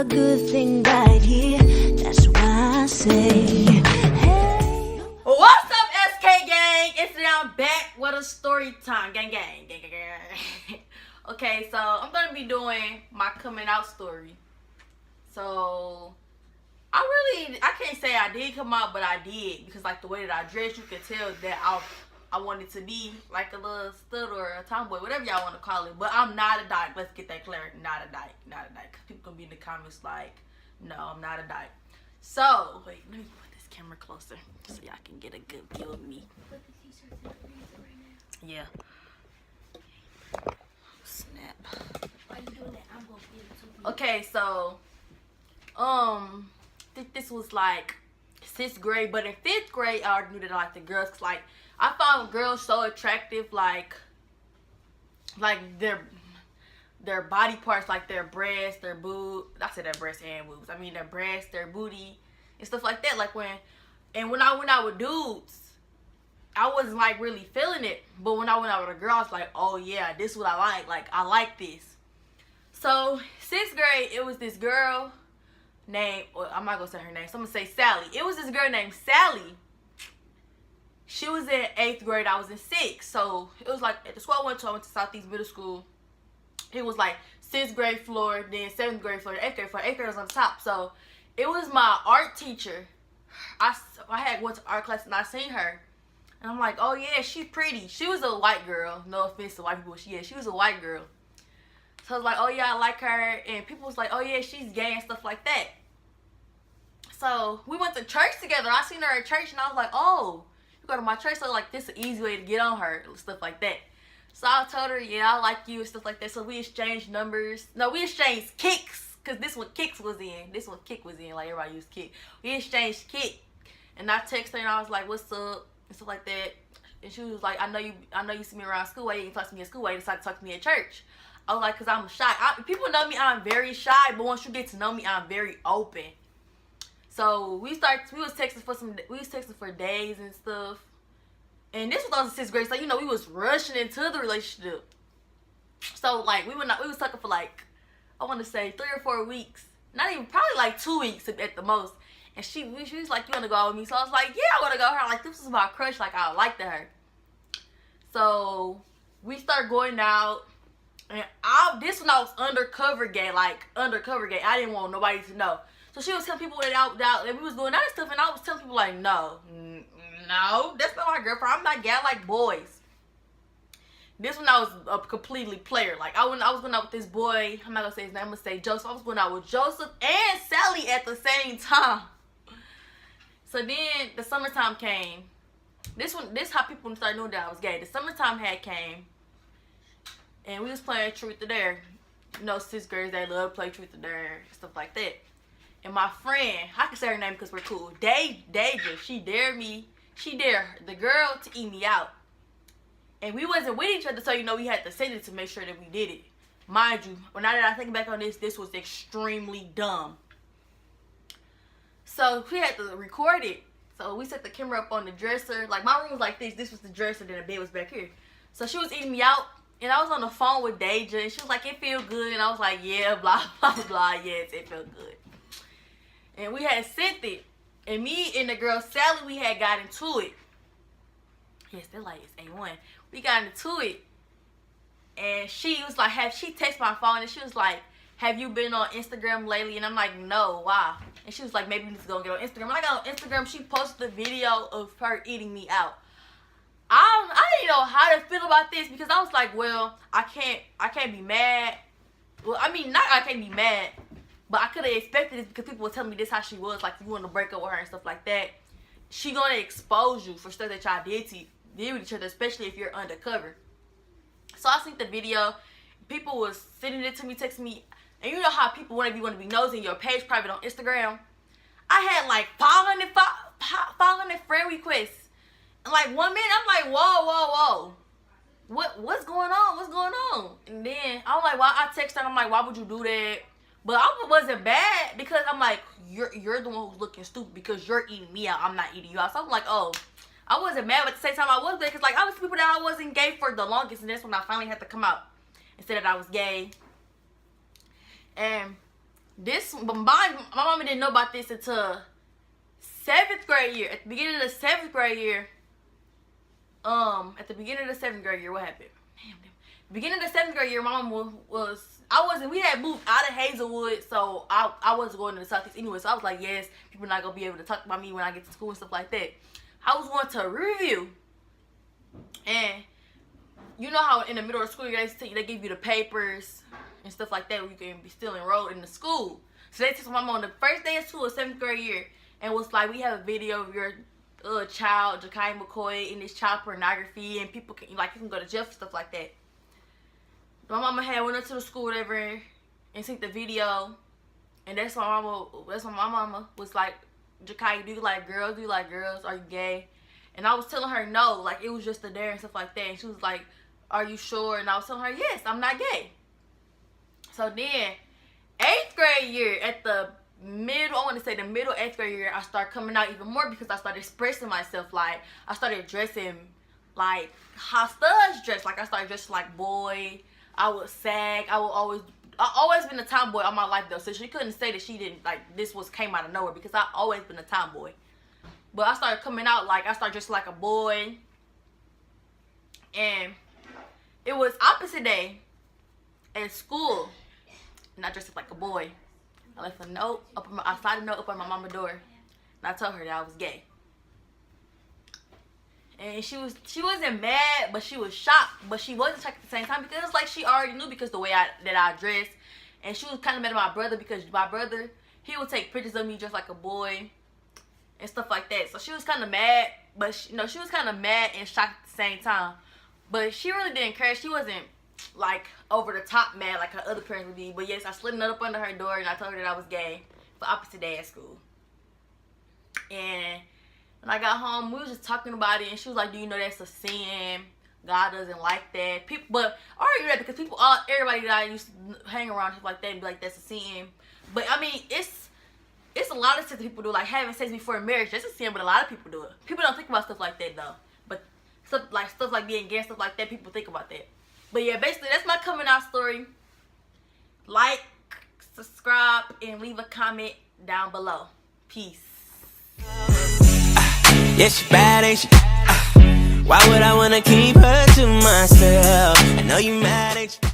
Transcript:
a good thing right here. That's why I say, hey. What's up, SK gang? It's now back with a story time. Gang. Okay, so I'm gonna be doing my coming out story. So I can't say I did come out, but I did, because like the way that I dressed, you could tell that I wanted to be like a little stud or a tomboy, whatever y'all want to call it. But I'm not a dyke. Let's get that clear. Not a dyke. People gonna be in the comments like, no, I'm not a dyke. So wait, let me put this camera closer so y'all can get a good view of me. Put the t-shirts in the freezer right now. Yeah. Snap. Why you doing that? I'm gonna give it to you. Okay, so I think this was like 6th grade, but in 5th grade I already knew that I liked the girls, cause like I found girls so attractive, like their body parts, like their breasts, their boob. I said their breasts and boobs. I mean their breasts, their booty, and stuff like that. Like when I went out with dudes, I wasn't like really feeling it. But when I went out with a girl, I was like, oh yeah, this is what I like. Like I like this. So 6th grade, it was this girl named, well, I'm not gonna say her name, so I'm gonna say Sally. It was this girl named Sally. She was in 8th grade, I was in 6th. So it was like at the school I went to Southeast Middle School. It was like 6th grade floor, then 7th grade floor, 8th grade floor. 8th grade was on the top. So it was my art teacher. I had went to art class and I seen her. And I'm like, oh yeah, she's pretty. She was a white girl. No offense to white people, she was a white girl. So I was like, oh yeah, I like her. And people was like, oh yeah, she's gay and stuff like that. So we went to church together. I seen her at church and I was like, oh, you go to my church, so like this is an easy way to get on her, stuff like that. So I told her, yeah, I like you and stuff like that. So we exchanged numbers. No, we exchanged kicks, because this one Kicks was in. This one Kick was in, like everybody used Kick. We exchanged Kick. And I texted her and I was like, what's up? And stuff like that. And she was like, I know you see me around school. Why you didn't talk to me at school? Why you decided to talk to me at church? I was like, because I'm shy. People know me, I'm very shy, but once you get to know me, I'm very open. So we was texting for days and stuff. And this was also 6th grade, so you know we was rushing into the relationship. So like we was talking for like, I want to say 3 or 4 weeks. Not even, probably like 2 weeks at the most. And she was like, you want to go out with me? So I was like, yeah, I want to go with her. Like this was my crush, like I liked her. So we started going out. And this when I was undercover gay. I didn't want nobody to know. So she was telling people that we was doing that stuff, and I was telling people like, no, that's not my girlfriend. I'm not gay. I like boys. This when I was a completely player. Like I was going out with this boy. I'm not gonna say his name. I'm gonna say Joseph. I was going out with Joseph and Sally at the same time. So then the summertime came. This how people started knowing that I was gay. The summertime had came. And we was playing Truth or Dare. You know, 6th graders, they love to play Truth or Dare, stuff like that. And my friend, I can say her name because we're cool, Deja, she dared the girl to eat me out. And we wasn't with each other, so you know, we had to send it to make sure that we did it. Mind you, well, now that I think back on this was extremely dumb. So we had to record it. So we set the camera up on the dresser. Like my room was like this was the dresser, then the bed was back here. So she was eating me out. And I was on the phone with Deja, and she was like, it feel good. And I was like, yeah, blah, blah, blah. Yes, it felt good. And we had sent it. And me and the girl, Sally, we had got into it. Yes, they're like, it's A1. We got into it. And she was like, she texted my phone, and she was like, have you been on Instagram lately? And I'm like, no, why? And she was like, maybe we need to go get on Instagram. When I got on Instagram, she posted a video of her eating me out. I didn't know how to feel about this, because I was like, well, I can't be mad. Well, I mean, not I can't be mad, but I could have expected this, because people were telling me this how she was, like if you want to break up with her and stuff like that, she gonna expose you for stuff that y'all did with each other, especially if you're undercover. So I seen the video, people was sending it to me, texting me, and you know how people want to be nosy in your page private on Instagram. I had like 500 friend requests. And like 1 minute, I'm like, whoa. What's going on? And then I'm like, why? I text her, I'm like, why would you do that? But I wasn't bad, because I'm like, you're the one who's looking stupid because you're eating me out. I'm not eating you out. So I'm like, oh, I wasn't mad, but at the same time I was bad, because like I was people that I wasn't gay for the longest, and that's when I finally had to come out and say that I was gay. And But my mama didn't know about this until 7th grade year. At the beginning of the 7th grade year, what happened? Beginning of the 7th grade year, my mom we had moved out of Hazelwood, so I wasn't going to the Southeast anyway, so I was like, yes, people not going to be able to talk about me when I get to school and stuff like that. I was going to review, and you know how in the middle of the school year, they give you the papers and stuff like that where you can be still enrolled in the school. So they took my mom on the first day of school of 7th grade year and was like, we have a video of your child, Ja'Kai McCoy, in this child pornography, and people can, like, you can go to jail for stuff like that. My mama had went up to the school, whatever, and seen the video, and that's when my mama was like, Ja'Kai, do you like girls? Do you like girls? Are you gay? And I was telling her no, like it was just a dare and stuff like that. And she was like, are you sure? And I was telling her, yes, I'm not gay. So then, 8th grade year, at the middle 8th grade year, I started coming out even more because I started expressing myself. Like, I started dressing like how studs dress. Like, I started dressing like boy. I would sag. I always been a tomboy all my life though, so she couldn't say that she didn't, like, this came out of nowhere because I always been a tomboy. But I started coming out, like, I started dressing like a boy, and it was opposite day at school, and I dressed like a boy. I left a note I slid a note up on my mama's door, and I told her that I was gay. And she wasn't mad, but she was shocked, but she wasn't shocked at the same time because it was like she already knew because the way that I dressed. And she was kind of mad at my brother because my brother, he would take pictures of me just like a boy and stuff like that. So she was kind of mad, but she was kind of mad and shocked at the same time. But she really didn't care. She wasn't like over the top mad like her other parents would be. But yes, I slid a note up under her door and I told her that I was gay for opposite day at school. And when I got home, we was just talking about it, and she was like, do you know that's a sin? God doesn't like that. But I already knew that because everybody that I used to hang around stuff like that and be like, that's a sin. But I mean, it's a lot of stuff that people do, like having sex before marriage. That's a sin, but a lot of people do it. People don't think about stuff like that though. But stuff like being gay and stuff like that, people think about that. But yeah, basically that's my coming out story. Like, subscribe, and leave a comment down below. Peace. Yeah, she bad, ain't she? Why would I wanna keep her to myself? I know you mad, ain't you?